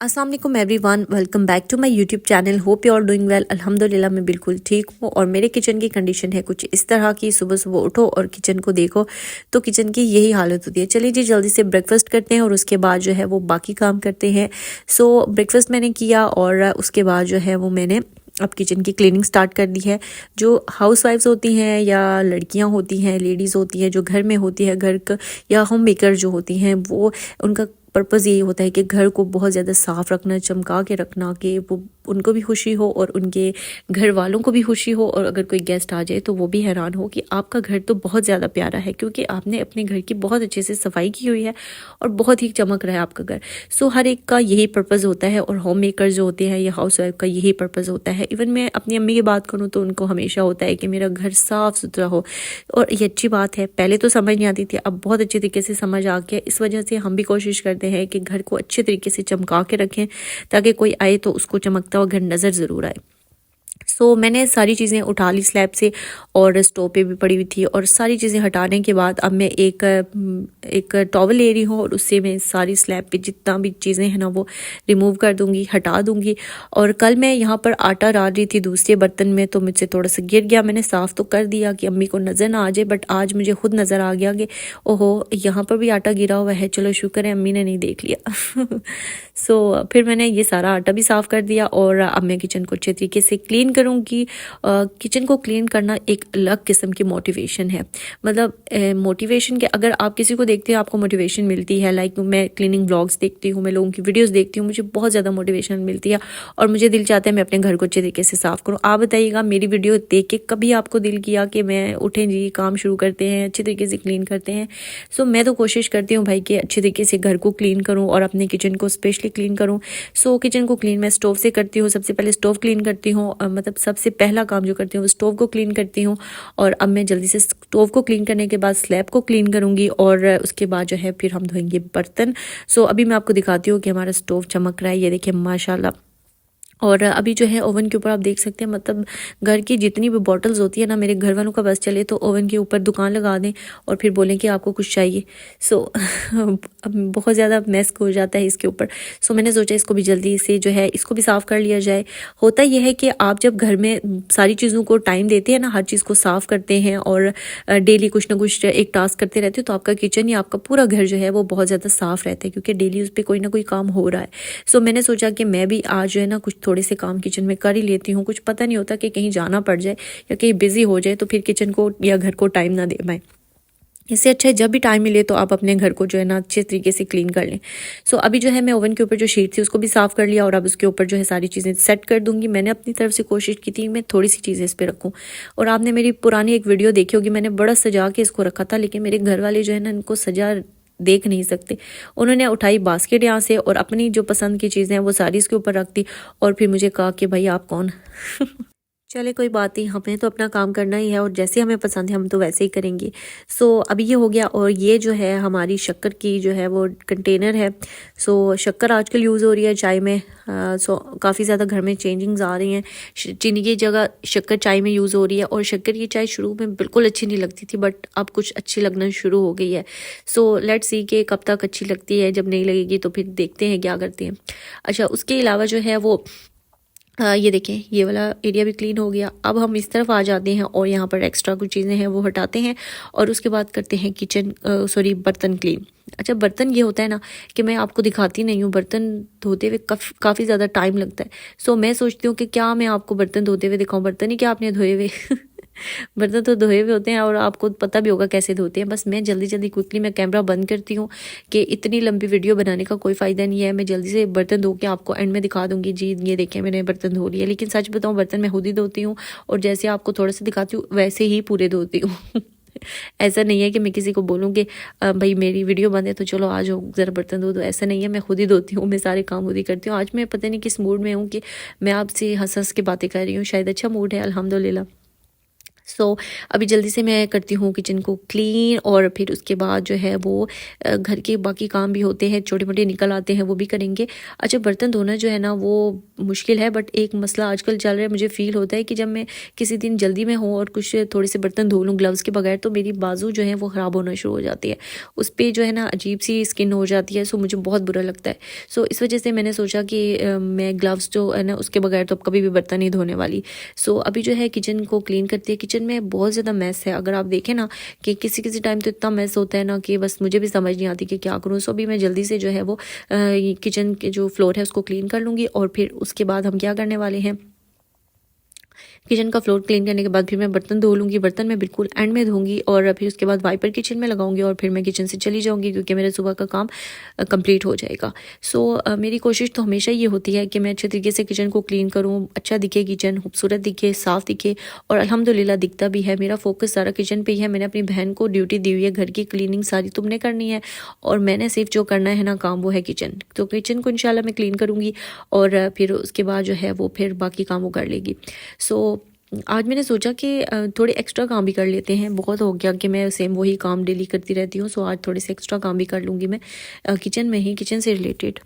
अस्सलाम वालेकुम everyone, welcome back to my YouTube channel. Hope you are doing well. अल्हम्दुलिल्लाह मैं बिल्कुल ठीक हूँ। और मेरे किचन की कंडीशन है कुछ इस तरह की, सुबह सुबह उठो और किचन को देखो तो किचन की यही हालत होती है। चलिए जी जल्दी से ब्रेकफास्ट करते हैं और उसके बाद जो है वो बाकी काम करते हैं। सो ब्रेकफास्ट मैंने किया और उसके बाद जो है वो मैंने अब किचन की क्लीनिंग स्टार्ट कर दी है। जो हाउस वाइफ्स होती हैं या लड़कियां होती हैं, लेडीज़ होती हैं जो घर में होती है, घर का या होम मेकर जो होती हैं, वो उनका पर्पज़ यही होता है कि घर को बहुत ज़्यादा साफ़ रखना, चमका के रखना, कि वो उनको भी खुशी हो और उनके घर वालों को भी खुशी हो। और अगर कोई गेस्ट आ जाए तो वो भी हैरान हो कि आपका घर तो बहुत ज़्यादा प्यारा है, क्योंकि आपने अपने घर की बहुत अच्छे से सफाई की हुई है और बहुत ही चमक रहा है आपका घर। सो हर एक का यही पर्पज़ होता है और होम मेकर जो होते हैं या हाउस वाइफ का यही पर्पज़ होता है। इवन मैं अपनी अम्मी की बात करूँ तो उनको हमेशा होता है कि मेरा घर साफ़ सुथरा हो। और ये अच्छी बात है। पहले तो समझ नहीं आती थी, अब बहुत अच्छे तरीके से समझ आ गया। इस वजह से हम भी कोशिश करते हैं कि घर को अच्छे तरीके से चमका के रखें, ताकि कोई आए तो उसको चमकता हुआ घर नज़र ज़रूर आए। सो मैंने सारी चीज़ें उठा ली स्लैब से, और स्टोव पे भी पड़ी हुई थी। और सारी चीज़ें हटाने के बाद अब मैं एक टॉवल ले रही हूँ और उससे मैं सारी स्लैब पे जितना भी चीज़ें हैं ना वो रिमूव कर दूँगी, हटा दूँगी। और कल मैं यहाँ पर आटा डाल रही थी दूसरे बर्तन में, तो मुझसे थोड़ा सा गिर गया। मैंने साफ़ तो कर दिया कि अम्मी को नज़र ना आ जाए, बट आज मुझे खुद नज़र आ गया कि ओहो यहाँ पर भी आटा गिरा हुआ है। चलो शुक्र है अम्मी ने नहीं देख लिया। सो फिर मैंने ये सारा आटा भी साफ़ कर दिया और अब मैं किचन को अच्छे तरीके से क्लीन करूँगी। किचन को क्लीन करना एक अलग किस्म की मोटिवेशन है। मतलब मोटिवेशन के, अगर आप किसी को देखते हो आपको मोटिवेशन मिलती है। लाइक मैं क्लीनिंग ब्लॉग्स देखती हूँ, मैं लोगों की वीडियोस देखती हूँ, मुझे बहुत ज़्यादा मोटिवेशन मिलती है और मुझे दिल चाहता है मैं अपने घर को अच्छे तरीके से साफ़ करूँ। आप बताइएगा, मेरी वीडियो देख के कभी आपको दिल किया कि मैं उठें जी काम शुरू करते हैं, अच्छे तरीके से क्लीन करते हैं? सो मैं तो कोशिश करती हूँ भाई कि अच्छे तरीके से घर को क्लीन करूँ और अपने किचन को स्पेशली क्लीन करूँ। सो किचन को क्लीन मैं स्टोव से करती हूँ। सबसे पहले स्टोव क्लीन करती हूँ, मतलब सबसे पहला काम जो करती हूँ वो स्टोव को क्लीन करती हूँ। और अब मैं जल्दी से स्टोव को क्लीन करने के बाद स्लैब को क्लीन करूँगी और उसके बाद जो है फिर हम धोएंगे बर्तन। सो अभी मैं आपको दिखाती हूँ कि हमारा स्टोव चमक रहा है। ये देखिए माशाल्लाह। और अभी जो है ओवन के ऊपर आप देख सकते हैं, मतलब घर की जितनी भी बॉटल्स होती है ना, मेरे घर वालों का बस चले तो ओवन के ऊपर दुकान लगा दें और फिर बोलें कि आपको कुछ चाहिए। सो अब बहुत ज़्यादा मैस हो जाता है इसके ऊपर। सो मैंने सोचा इसको भी जल्दी से जो है इसको भी साफ़ कर लिया जाए। होता यह है कि आप जब घर में सारी चीज़ों को टाइम देते हैं ना, हर चीज़ को साफ़ करते हैं और डेली कुछ ना कुछ एक टास्क करते रहते हो, तो आपका किचन या आपका पूरा घर जो है वो बहुत ज़्यादा साफ़ रहता है, क्योंकि डेली उस पर कोई ना कोई काम हो रहा है। सो मैंने सोचा कि मैं भी आज जो है ना कुछ थोड़े से काम किचन में कर ही लेती हूँ। कुछ पता नहीं होता कि कहीं जाना पड़ जाए या कहीं बिजी हो जाए तो फिर किचन को या घर को टाइम ना दे पाए। इससे अच्छा है जब भी टाइम मिले तो आप अपने घर को जो है ना अच्छे तरीके से क्लीन कर लें। सो अभी जो है मैं ओवन के ऊपर जो शीट थी उसको भी साफ़ कर लिया और अब उसके ऊपर जो है सारी चीज़ें सेट कर दूंगी। मैंने अपनी तरफ से कोशिश की थी मैं थोड़ी सी चीज़ें इस पर रखूँ। और आपने मेरी पुरानी एक वीडियो देखी होगी, मैंने बड़ा सजा के इसको रखा था, लेकिन मेरे घर वाले जो है ना इनको सजा देख नहीं सकते। उन्होंने उठाई बास्केट यहाँ से और अपनी जो पसंद की चीज़ें हैं वो सारी इसके ऊपर रख दी और फिर मुझे कहा कि भाई आप कौन। चले कोई बात नहीं, हमें तो अपना काम करना ही है और जैसे हमें पसंद है हम तो वैसे ही करेंगे। सो अभी ये हो गया। और ये जो है हमारी शक्कर की जो है वो कंटेनर है। सो शक्कर आजकल यूज़ हो रही है चाय में। सो काफ़ी ज़्यादा घर में चेंजिंग्स आ रही हैं। चीनी की जगह शक्कर चाय में यूज़ हो रही है। और शक्कर की चाय शुरू में बिल्कुल अच्छी नहीं लगती थी, बट अब कुछ अच्छी लगना शुरू हो गई है। सो लेट्स सी कि कब तक अच्छी लगती है। जब नहीं लगेगी तो फिर देखते हैं क्या करते हैं। अच्छा, उसके अलावा जो है वो ये देखें ये वाला एरिया भी क्लीन हो गया। अब हम इस तरफ आ जाते हैं और यहाँ पर एक्स्ट्रा कुछ चीज़ें हैं वो हटाते हैं और उसके बाद करते हैं किचन सॉरी बर्तन क्लीन। अच्छा, बर्तन ये होता है ना कि मैं आपको दिखाती नहीं हूँ, बर्तन धोते हुए काफ़ी ज़्यादा टाइम लगता है। सो मैं सोचती हूँ कि क्या मैं आपको बर्तन धोते हुए दिखाऊँ, बर्तन ही क्या आपने धोए हुए। बर्तन तो धोए हुए होते हैं और आपको पता भी होगा कैसे धोते हैं। बस मैं जल्दी जल्दी क्विकली मैं कैमरा बंद करती हूँ कि इतनी लंबी वीडियो बनाने का कोई फ़ायदा नहीं है। मैं जल्दी से बर्तन धो के आपको एंड में दिखा दूँगी, जी ये देखें मैंने बर्तन धो लिए। लेकिन सच बताऊँ बर्तन मैं खुद ही धोती हूँ और जैसे आपको थोड़ा सा दिखाती हूँ वैसे ही पूरे धोती हूँ। ऐसा नहीं है कि मैं किसी को बोलूँ कि भाई मेरी वीडियो बंद है तो चलो आ जाओ ज़रा बर्तन धो दो। ऐसा नहीं है, मैं खुद ही धोती हूँ, मैं सारे काम खुद ही करती हूँ। आज मैं पता नहीं किस मूड में हूँ कि मैं आपसे हंस हंस के बातें कर रही हूँ। शायद अच्छा मूड है, अल्हम्दुलिल्लाह। सो अभी जल्दी से मैं करती हूँ किचन को क्लीन और फिर उसके बाद जो है वो घर के बाकी काम भी होते हैं, छोटे मोटे निकल आते हैं, वो भी करेंगे। अच्छा, बर्तन धोना जो है ना वो मुश्किल है, बट एक मसला आजकल चल रहा है, मुझे फ़ील होता है कि जब मैं किसी दिन जल्दी में हूँ और कुछ थोड़े से बर्तन धो लूँ ग्लव्स के बगैर, तो मेरी बाजू जो है वो ख़राब होना शुरू हो जाती है, उस पर जो है ना अजीब सी स्किन हो जाती है। सो मुझे बहुत बुरा लगता है। सो इस वजह से मैंने सोचा कि मैं ग्लव्स जो है ना उसके बगैर तो अब कभी भी बर्तन नहीं धोने वाली। सो अभी जो है किचन को क्लीन करती है। किचन में बहुत ज़्यादा मैस है, अगर आप देखें ना कि किसी किसी टाइम तो इतना मैस होता है ना कि बस मुझे भी समझ नहीं आती कि क्या करूँ। सो अभी मैं जल्दी से जो है वो किचन के जो फ्लोर है उसको क्लीन कर लूँगी और फिर उसके बाद हम क्या करने वाले हैं, किचन का फ्लोर क्लीन करने के बाद फिर मैं बर्तन धो लूँगी। बर्तन मैं बिल्कुल एंड में धोऊंगी और फिर उसके बाद वाइपर किचन में लगाऊंगी और फिर मैं किचन से चली जाऊंगी, क्योंकि मेरे सुबह का काम कंप्लीट हो जाएगा। सो मेरी कोशिश तो हमेशा ये होती है कि मैं अच्छे तरीके से किचन को क्लीन करूँ, अच्छा दिखे किचन, खूबसूरत दिखे, साफ़ दिखे, और अल्हम्दुलिल्लाह दिखता भी है। मेरा फोकस सारा किचन पर ही है। मैंने अपनी बहन को ड्यूटी दी हुई है, घर की क्लीनिंग सारी तुमने करनी है और मैंने सिर्फ जो करना है ना काम वो है किचन। तो किचन को इंशाल्लाह मैं क्लीन करूँगी और फिर उसके बाद जो है वो फिर बाकी काम वो कर लेगी। सो आज मैंने सोचा कि थोड़े एक्स्ट्रा काम भी कर लेते हैं। बहुत हो गया कि मैं सेम वही काम डेली करती रहती हूँ। सो आज थोड़े से एक्स्ट्रा काम भी कर लूँगी मैं किचन में ही, किचन से रिलेटेड।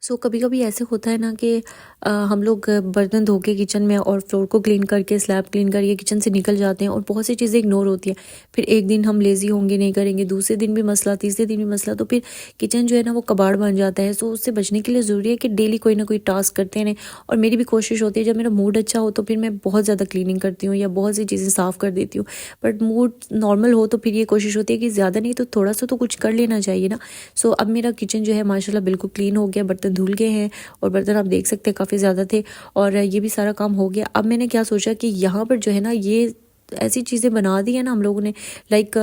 सो कभी कभी ऐसे होता है ना कि हम लोग बर्तन धो के किचन में और फ्लोर को क्लीन करके स्लैब क्लीन करके किचन से निकल जाते हैं और बहुत सी चीज़ें इग्नोर होती हैं। फिर एक दिन हम लेज़ी होंगे, नहीं करेंगे, दूसरे दिन भी मसला, तीसरे दिन भी मसला, तो फिर किचन जो है ना वो कबाड़ बन जाता है। सो उससे बचने के लिए ज़रूरी है कि डेली कोई ना कोई टास्क करते रहें। और मेरी भी कोशिश होती है जब मेरा मूड अच्छा हो तो फिर मैं बहुत ज़्यादा क्लीनिंग करती हूँ या बहुत सी चीज़ें साफ़ कर देती हूँ। बट मूड नॉर्मल हो तो फिर ये कोशिश होती है कि ज़्यादा नहीं तो थोड़ा सा तो कुछ कर लेना चाहिए ना। सो अब मेरा किचन जो है माशाल्लाह बिल्कुल क्लीन हो गया, बर्तन धुल गए हैं और बर्तन आप देख सकते हैं काफ़ी ज़्यादा थे और ये भी सारा काम हो गया। अब मैंने क्या सोचा कि यहाँ पर जो है ना ये ऐसी चीज़ें बना दी है ना हम लोगों ने, लाइक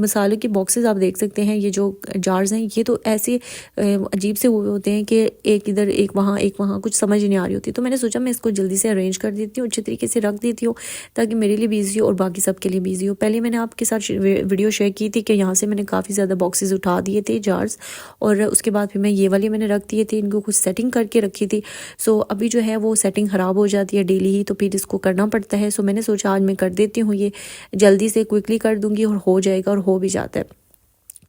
मसालों के बॉक्सेस आप देख सकते हैं, ये जो जार्स हैं ये तो ऐसे अजीब से हुए होते हैं कि एक इधर एक वहाँ कुछ समझ नहीं आ रही होती। तो मैंने सोचा मैं इसको जल्दी से अरेंज कर देती हूँ, अच्छे तरीके से रख देती हूँ ताकि मेरे लिए भी ईजी हो और बाकी सबके लिए भी ईजी हो। पहले मैंने आपके साथ वीडियो शेयर की थी कि यहाँ से मैंने काफ़ी ज़्यादा बॉक्सेस उठा दिए थे जार्स, और उसके बाद फिर मैं ये वाले मैंने रख दिए थे, इनको कुछ सेटिंग करके रखी थी। सो अभी जो है वो सेटिंग ख़राब हो जाती है डेली ही, तो फिर इसको करना पड़ता है। सो मैंने सोचा आज मैं कर देती हूँ, ये जल्दी से क्विकली कर दूंगी और हो जाएगा, और हो भी जाता है।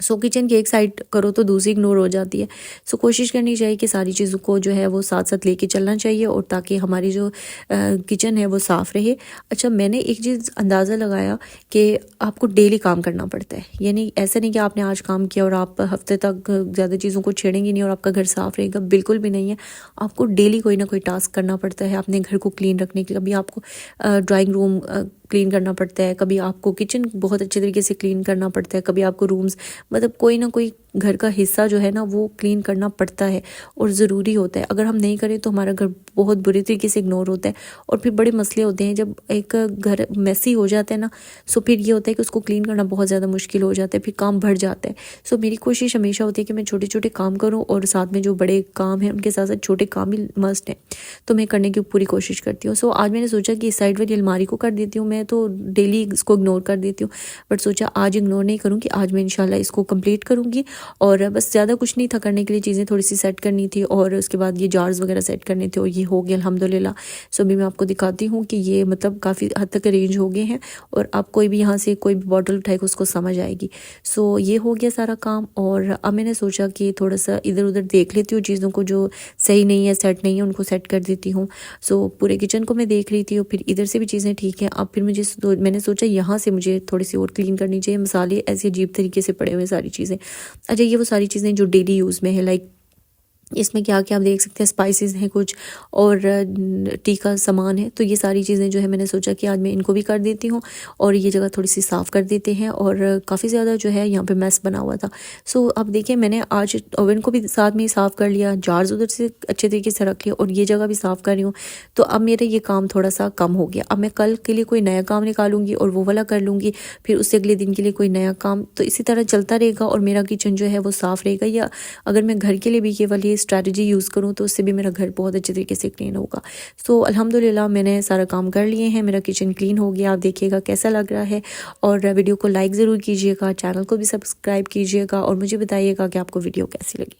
सो किचन की एक साइड करो तो दूसरी इग्नोर हो जाती है। सो कोशिश करनी चाहिए कि सारी चीज़ों को जो है वो साथ साथ लेके चलना चाहिए और ताकि हमारी जो किचन है वो साफ़ रहे। अच्छा, मैंने एक चीज़ अंदाज़ा लगाया कि आपको डेली काम करना पड़ता है, यानी ऐसा नहीं कि आपने आज काम किया और आप हफ्ते तक ज़्यादा चीज़ों को छेड़ेंगे नहीं और आपका घर साफ़ रहेगा, बिल्कुल भी नहीं है। आपको डेली कोई ना कोई टास्क करना पड़ता है अपने घर को क्लीन रखने के लिए। कभी आपको ड्राइंग रूम क्लीन करना पड़ता है, कभी आपको किचन बहुत अच्छे तरीके से क्लीन करना पड़ता है, कभी आपको रूम्स, मतलब कोई ना कोई घर का हिस्सा जो है ना वो क्लीन करना पड़ता है और ज़रूरी होता है। अगर हम नहीं करें तो हमारा घर बहुत बुरी तरीके से इग्नोर होता है और फिर बड़े मसले होते हैं। जब एक घर मैसी हो जाता है ना, सो फिर ये होता है कि उसको क्लीन करना बहुत ज़्यादा मुश्किल हो जाता है, फिर काम बढ़ जाता है। सो मेरी कोशिश हमेशा होती है कि मैं छोटे छोटे काम करूँ और साथ में जो बड़े काम हैं उनके साथ साथ छोटे काम भी मस्ट हैं, तो मैं करने की पूरी कोशिश करती हूँ। सो आज मैंने सोचा कि इस साइड वाली अलमारी को कर देती हूँ, मैं तो डेली इसको इग्नोर कर देती हूँ, बट सोचा आज इग्नोर नहीं करूँगी, आज मैं इंशाल्लाह इसको कंप्लीट करूँगी। और बस ज़्यादा कुछ नहीं था करने के लिए, चीज़ें थोड़ी सी सेट करनी थी और उसके बाद ये जार्स वगैरह सेट करने थे और ये हो गया अल्हम्दुलिल्लाह। सो अभी मैं आपको दिखाती हूँ कि ये मतलब काफ़ी हद तक अरेंज हो गए हैं और आप कोई भी यहाँ से कोई भी बॉटल उठाएगा उसको समझ आएगी। सो ये हो गया सारा काम और अब मैंने सोचा कि थोड़ा सा इधर उधर देख लेती हूँ, चीज़ों को जो सही नहीं है, सेट नहीं है, उनको सेट कर देती हूँ। सो पूरे किचन को मैं देख रही थी और फिर इधर से भी चीज़ें ठीक हैं। अब फिर मैंने सोचा यहाँ से मुझे थोड़ी सी और क्लीन करनी चाहिए। मसाले ऐसे अजीब तरीके से पड़े हुए सारी चीज़ें। अच्छा, ये वो सारी चीज़ें जो डेली यूज़ में है, लाइक इसमें क्या क्या आप देख सकते हैं, स्पाइसेस हैं कुछ और टी का सामान है, तो ये सारी चीज़ें जो है मैंने सोचा कि आज मैं इनको भी कर देती हूँ और ये जगह थोड़ी सी साफ़ कर देते हैं। और काफ़ी ज़्यादा जो है यहाँ पे मैस बना हुआ था। सो अब देखिए मैंने आज ओवन को भी साथ में ही साफ़ कर लिया, जार्स उधर से अच्छे तरीके से रख लिया और ये जगह भी साफ़ कर रही हूँ। तो अब मेरा ये काम थोड़ा सा कम हो गया। अब मैं कल के लिए कोई नया काम निकालूंगी और वो वाला कर लूँगी, फिर उससे अगले दिन के लिए कोई नया काम, तो इसी तरह चलता रहेगा और मेरा किचन जो है वो साफ़ रहेगा। या अगर मैं घर के लिए भी ये वाली स्ट्रैटेजी यूज़ करूँ तो उससे भी मेरा घर बहुत अच्छे तरीके से क्लीन होगा। सो अल्हम्दुलिल्लाह मैंने सारा काम कर लिए हैं, मेरा किचन क्लीन हो गया। आप देखिएगा कैसा लग रहा है और वीडियो को लाइक ज़रूर कीजिएगा, चैनल को भी सब्सक्राइब कीजिएगा और मुझे बताइएगा कि आपको वीडियो कैसी लगी।